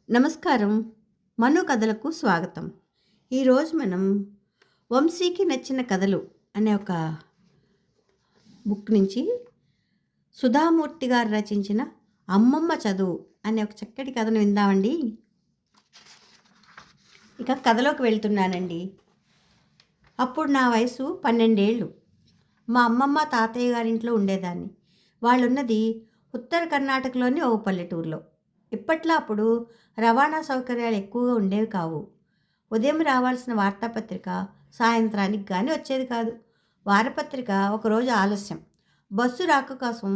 నమస్కారం. మను కథలకు స్వాగతం. ఈరోజు మనం వంశీకి నచ్చిన కథలు అనే ఒక బుక్ నుంచి సుధామూర్తి గారు రచించిన అమ్మమ్మ చదువు అనే ఒక చక్కటి కథను విందామండి. ఇక కథలోకి వెళ్తున్నానండి. అప్పుడు నా వయసు 12 ఏళ్ళు. మా అమ్మమ్మ తాతయ్య గారింట్లో ఉండేదాన్ని. వాళ్ళున్నది ఉత్తర కర్ణాటకలోని ఓ పల్లెటూరులో. ఇప్పట్లో అప్పుడు రవాణా సౌకర్యాలు ఎక్కువగా ఉండేవి కావు. ఉదయం రావాల్సిన వార్తాపత్రిక సాయంత్రానికి కానీ వచ్చేది కాదు. వారపత్రిక ఒకరోజు ఆలస్యం. బస్సు రాక కోసం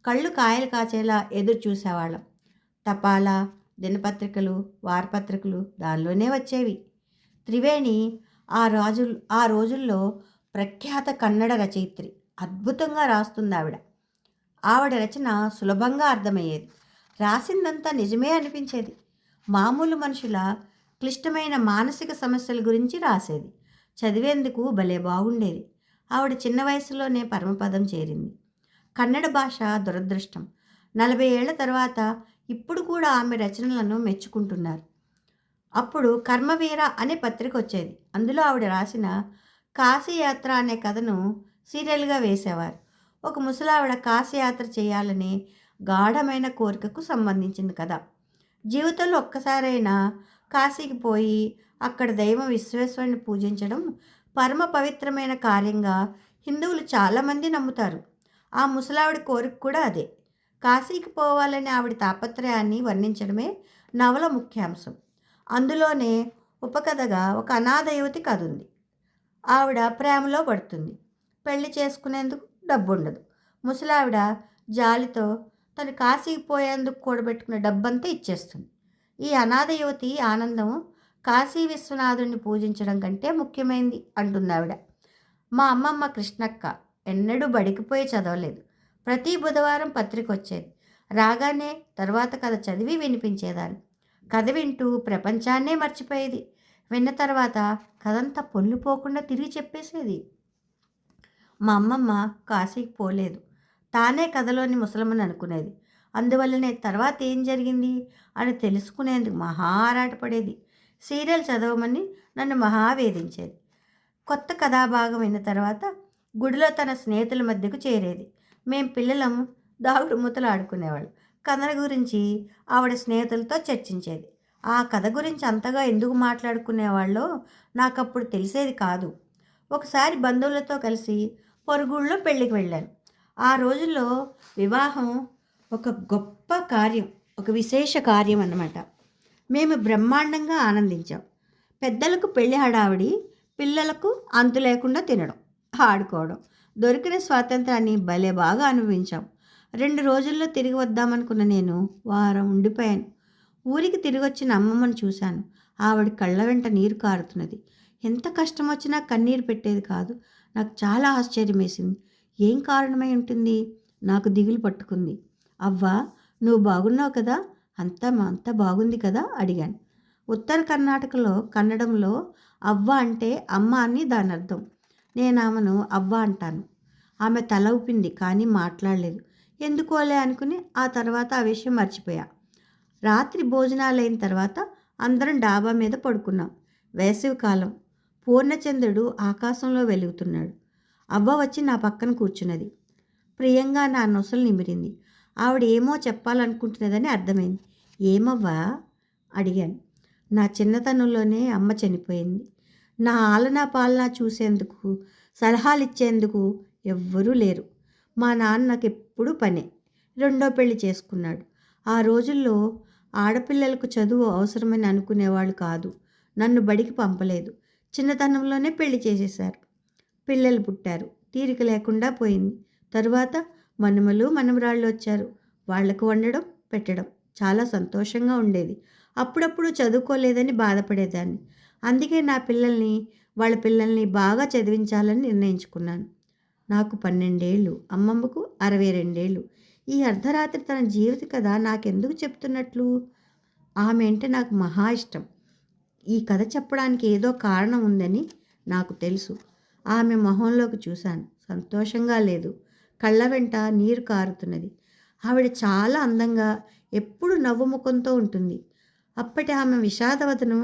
కళ్ళు కాయలు కాచేలా ఎదురు చూసేవాళ్ళం. తపాలా, దినపత్రికలు, వారపత్రికలు దానిలోనే వచ్చేవి. త్రివేణి ఆ రోజుల్లో ప్రఖ్యాత కన్నడ రచయిత్రి. అద్భుతంగా రాస్తుంది ఆవిడ. ఆవిడ రచన సులభంగా అర్థమయ్యేది. రాసిందంతా నిజమే అనిపించేది. మామూలు మనుషుల క్లిష్టమైన మానసిక సమస్యల గురించి రాసేది. చదివేందుకు భలే బాగుండేది. ఆవిడ చిన్న వయసులోనే పరమపదం చేరింది. కన్నడ భాష దురదృష్టం. 40 ఏళ్ల తర్వాత ఇప్పుడు కూడా ఆమె రచనలను మెచ్చుకుంటున్నారు. అప్పుడు కర్మవీర అనే పత్రిక వచ్చేది. అందులో ఆవిడ రాసిన కాశీయాత్ర అనే కథను సీరియల్గా వేసేవారు. ఒక ముసలావిడ కాశీయాత్ర చేయాలనే గాఢమైన కోరికకు సంబంధించింది కథ. జీవితంలో ఒక్కసారైనా కాశీకి పోయి అక్కడ దైవం విశ్వేశ్వరుని పూజించడం పరమ పవిత్రమైన కార్యంగా హిందువులు చాలామంది నమ్ముతారు. ఆ ముసలావిడ కోరిక కూడా అదే. కాశీకి పోవాలని ఆవిడ తాపత్రయాన్ని వర్ణించడమే నవల ముఖ్యాంశం. అందులోనే ఉపకథగా ఒక అనాథ యువతి కథ ఉంది. ఆవిడ ప్రేమలో పడుతుంది. పెళ్లి చేసుకునేందుకు డబ్బు ఉండదు. ముసలావిడ జాలితో తను కాశీకి పోయేందుకు కూడబెట్టుకున్న డబ్బంతా ఇచ్చేస్తుంది. ఈ అనాథ యువతి ఆనందం కాశీ విశ్వనాథుడిని పూజించడం కంటే ముఖ్యమైంది అంటుంది ఆవిడ. మా అమ్మమ్మ కృష్ణక్క ఎన్నడూ బడికిపోయి చదవలేదు. ప్రతి బుధవారం పత్రిక వచ్చేది. రాగానే తర్వాత కథ చదివి వినిపించేదాన్ని. కథ వింటూ ప్రపంచాన్నే మర్చిపోయేది. విన్న తర్వాత కథంతా పొల్లుపోకుండా తిరిగి చెప్పేసేది. మా అమ్మమ్మ కాశీకి పోలేదు. తానే కథలోని ముసలమ్మని అనుకునేది. అందువల్లనే తర్వాత ఏం జరిగింది అని తెలుసుకునేందుకు మహా ఆరాటపడేది. సీరియల్ చదవమని నన్ను మహా వేధించేది. కొత్త కథాభాగం విన్న తర్వాత గుడిలో తన స్నేహితుల మధ్యకు చేరేది. మేం పిల్లలం దాగుడు మూతలు ఆడుకునేవాళ్ళు. కథల గురించి ఆవిడ స్నేహితులతో చర్చించేది. ఆ కథ గురించి అంతగా ఎందుకు మాట్లాడుకునేవాళ్ళో నాకప్పుడు తెలిసేది కాదు. ఒకసారి బంధువులతో కలిసి పొరుగుళ్ళో పెళ్ళికి వెళ్ళాను. ఆ రోజుల్లో వివాహం ఒక గొప్ప కార్యం, ఒక విశేష కార్యం అన్నమాట. మేము బ్రహ్మాండంగా ఆనందించాం. పెద్దలకు పెళ్లి హడావిడి, పిల్లలకు అంతు లేకుండా తినడం, ఆడుకోవడం. దొరికిన స్వాతంత్రాన్ని భలే బాగా అనుభవించాం. 2 రోజుల్లో తిరిగి వద్దామనుకున్న నేను వారం ఉండిపోయాను. ఊరికి తిరిగి వచ్చిన అమ్మమ్మను చూశాను. ఆవిడ కళ్ళ వెంట నీరు కారుతున్నది. ఎంత కష్టం వచ్చినా కన్నీరు పెట్టేది కాదు. నాకు చాలా ఆశ్చర్యం వేసింది. ఏం కారణమై ఉంటుంది? నాకు దిగులు పట్టుకుంది. అవ్వా, నువ్వు బాగున్నావు కదా? అంతా బాగుంది కదా అడిగాను. ఉత్తర కర్ణాటకలో కన్నడంలో అవ్వ అంటే అమ్మ అని దాని అర్థం. నేను ఆమెను అవ్వ అంటాను. ఆమె తల ఊపింది కానీ మాట్లాడలేదు. ఎందుకోలే అనుకుని ఆ తర్వాత ఆ విషయం మర్చిపోయా. రాత్రి భోజనాలైన తర్వాత అందరం డాబా మీద పడుకున్నాం. వేసవికాలం. పూర్ణచంద్రుడు ఆకాశంలో వెలుగుతున్నాడు. అవ్వ వచ్చి నా పక్కన కూర్చున్నది. ప్రియంగా నా నొసలు నిమిరింది. ఆవిడ ఏమో చెప్పాలనుకుంటున్నదని అర్థమైంది. ఏమవ్వా అడిగాను. నా చిన్నతనంలోనే అమ్మ చనిపోయింది. నా ఆలనా పాలనా చూసేందుకు, సలహాలు ఇచ్చేందుకు ఎవ్వరూ లేరు. మా నాన్న నాకు ఎప్పుడూ పనే. 2వ పెళ్లి చేసుకున్నాడు. ఆ రోజుల్లో ఆడపిల్లలకు చదువు అవసరమని అనుకునేవాళ్ళు కాదు. నన్ను బడికి పంపలేదు. చిన్నతనంలోనే పెళ్లి చేసేశారు. పిల్లలు పుట్టారు. తీరిక లేకుండా పోయింది. తరువాత మనుమలు మనమరాళ్ళు వచ్చారు. వాళ్లకు వండడం పెట్టడం చాలా సంతోషంగా ఉండేది. అప్పుడప్పుడు చదువుకోలేదని బాధపడేదాన్ని. అందుకే నా పిల్లల్ని వాళ్ళ పిల్లల్ని బాగా చదివించాలని నిర్ణయించుకున్నాను. నాకు 12 ఏళ్ళు, అమ్మమ్మకు 62 ఏళ్ళు. ఈ అర్ధరాత్రి తన జీవిత కథ నాకెందుకు చెప్తున్నట్లు? ఆమె అంటే నాకు మహా ఇష్టం. ఈ కథ చెప్పడానికి ఏదో కారణం ఉందని నాకు తెలుసు. ఆమె మొహంలోకి చూశాను. సంతోషంగా లేదు. కళ్ళ వెంట నీరు కారుతున్నది. ఆవిడ చాలా అందంగా ఎప్పుడు నవ్వు ముఖంతో ఉంటుంది. అప్పటి ఆమె విషాదవదనం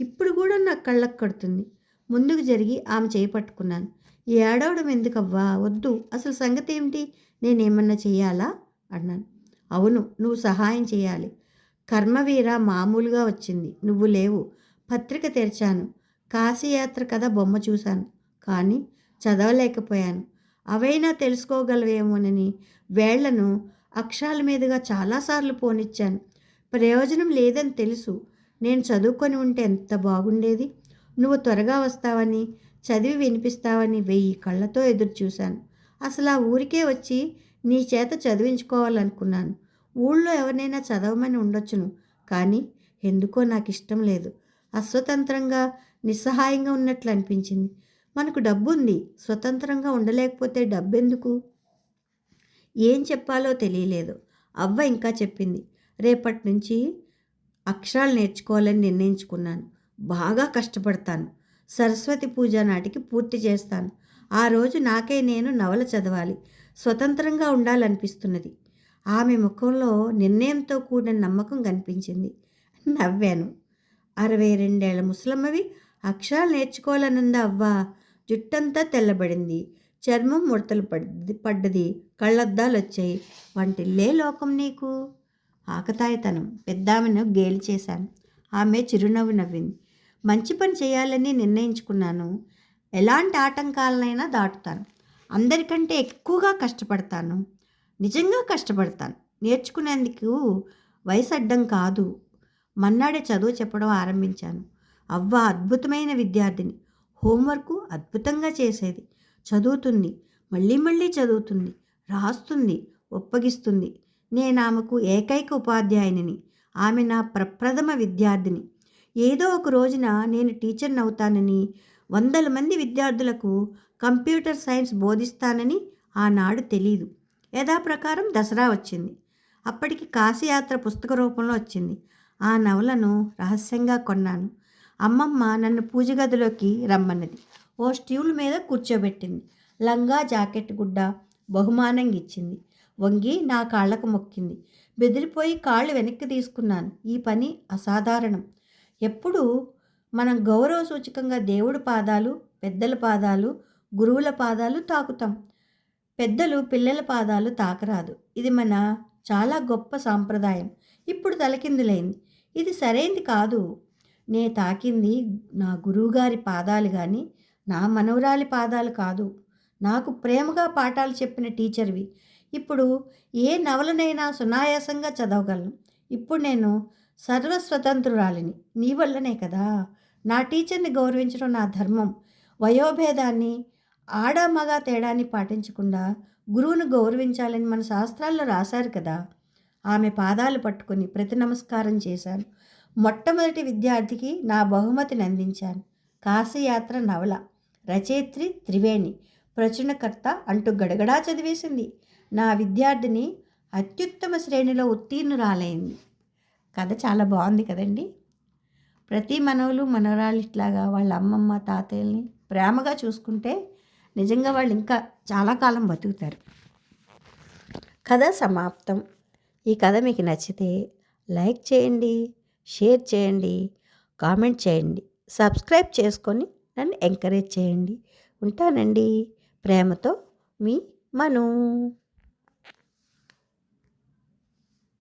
ఇప్పుడు కూడా నా కళ్ళకు కడుతుంది. ముందుకు జరిగి ఆమె చేయి పట్టుకున్నాను. ఏడవడం ఎందుకవ్వా, వద్దు, అసలు సంగతి ఏమిటి, నేనేమన్నా చెయ్యాలా అన్నాను. అవును, నువ్వు సహాయం చేయాలి. కర్మవీర మామూలుగా వచ్చింది, నువ్వు లేవు. పత్రిక తెరిచాను, కాశీయాత్ర కథ బొమ్మ చూశాను, కానీ చదవలేకపోయాను. అవైనా తెలుసుకోగలవేమోనని వేళ్లను అక్షరాల మీదుగా చాలాసార్లు పోనిచ్చాను. ప్రయోజనం లేదని తెలుసు. నేను చదువుకొని ఉంటే ఎంత బాగుండేది. నువ్వు త్వరగా వస్తావని, చదివి వినిపిస్తావని 1000 కళ్ళతో ఎదురు చూశాను. అసలు ఆ ఊరికే వచ్చి నీ చేత చదివించుకోవాలనుకున్నాను. ఊళ్ళో ఎవరినైనా చదవమని ఉండొచ్చును, కానీ ఎందుకో నాకు ఇష్టం లేదు. అస్వతంత్రంగా నిస్సహాయంగా ఉన్నట్లు అనిపించింది. మనకు డబ్బు ఉంది, స్వతంత్రంగా ఉండలేకపోతే డబ్బెందుకు? ఏం చెప్పాలో తెలియలేదు. అవ్వ ఇంకా చెప్పింది, రేపటి నుంచి అక్షరాలు నేర్చుకోవాలని నిర్ణయించుకున్నాను. బాగా కష్టపడతాను. సరస్వతి పూజ నాటికి పూర్తి చేస్తాను. ఆ రోజు నాకే నేను నవల చదవాలి, స్వతంత్రంగా ఉండాలనిపిస్తున్నది. ఆమె ముఖంలో నిర్ణయంతో కూడిన నమ్మకం కనిపించింది. నవ్వాను. 62 ఏళ్ల ముసలమ్మవి అక్షరాలు నేర్చుకోవాలనుందా అవ్వ? జుట్టంతా తెల్లబడింది, చర్మం ముడతలు పడ్డది, కళ్ళద్దాలు వచ్చాయి. వంటిల్లే లోకం నీకు. ఆకతాయితనం. పెద్దామెను గేలి చేశాను. ఆమె చిరునవ్వు నవ్వింది. మంచి పని చేయాలని నిర్ణయించుకున్నాను. ఎలాంటి ఆటంకాలనైనా దాటుతాను. అందరికంటే ఎక్కువగా కష్టపడతాను. నిజంగా కష్టపడతాను. నేర్చుకునేందుకు వయసు అడ్డం కాదు. మన్నాడే చదువు చెప్పడం ఆరంభించాను. అవ్వ అద్భుతమైన విద్యార్థిని. హోంవర్కు అద్భుతంగా చేసేది. చదువుతుంది, మళ్ళీ మళ్ళీ చదువుతుంది, రాస్తుంది, ఒప్పగిస్తుంది. నేను ఆమెకు ఏకైక ఉపాధ్యాయునిని. ఆమె నా ప్రప్రథమ విద్యార్థిని. ఏదో ఒక రోజున నేను టీచర్ని అవుతానని, 100 మంది విద్యార్థులకు కంప్యూటర్ సైన్స్ బోధిస్తానని ఆనాడు తెలీదు. యథాప్రకారం దసరా వచ్చింది. అప్పటికి కాశీయాత్ర పుస్తక రూపంలో వచ్చింది. ఆ నవలను రహస్యంగా కొన్నాను. అమ్మమ్మ నన్ను పూజ గదిలోకి రమ్మన్నది. ఓ స్టూల్ మీద కూర్చోబెట్టింది. లంగా జాకెట్ గుడ్డ బహుమానంగా ఇచ్చింది. వంగి నా కాళ్లకు మొక్కింది. బెదిరిపోయి కాళ్ళు వెనక్కి తీసుకున్నాను. ఈ పని అసాధారణం. ఎప్పుడు మనం గౌరవ సూచకంగా దేవుడి పాదాలు, పెద్దల పాదాలు, గురువుల పాదాలు తాకుతాం. పెద్దలు పిల్లల పాదాలు తాకరాదు. ఇది మన చాలా గొప్ప సాంప్రదాయం. ఇప్పుడు తలకిందులైంది. ఇది సరైంది కాదు. నే తాకింది నా గురువుగారి పాదాలు కానీ నా మనవరాలి పాదాలు కాదు. నాకు ప్రేమగా పాఠాలు చెప్పిన టీచర్వి. ఇప్పుడు ఏ నవలనైనా సునాయాసంగా చదవగలను. ఇప్పుడు నేను సర్వస్వతంత్రురాలిని నీ వల్లనే కదా. నా టీచర్ని గౌరవించడం నా ధర్మం. వయోభేదాన్ని, ఆడ మగ తేడాన్ని పాటించకుండా గురువును గౌరవించాలని మన శాస్త్రాల్లో రాశారు కదా. ఆమె పాదాలు పట్టుకొని ప్రతి నమస్కారం చేశాను. మొట్టమొదటి విద్యార్థికి నా బహుమతిని అందించాను. కాశీయాత్ర నవల. రచయిత్రి త్రివేణి, ప్రచురణకర్త అంటూ గడగడా చదివేసింది. నా విద్యార్థిని అత్యుత్తమ శ్రేణిలో ఉత్తీర్ణురాలైంది. కథ చాలా బాగుంది కదండి. ప్రతి మనవలు మనవరాలు ఇట్లాగా వాళ్ళ అమ్మమ్మ తాతయ్యల్ని ప్రేమగా చూసుకుంటే నిజంగా వాళ్ళు ఇంకా చాలా కాలం బతుకుతారు. కథ సమాప్తం. ఈ కథ మీకు నచ్చితే లైక్ చేయండి, షేర్ చేయండి, కామెంట్ చేయండి, సబ్స్క్రైబ్ చేసుకొని నన్ను ఎంకరేజ్ చేయండి. ఉంటానండి. ప్రేమతో మీ మను.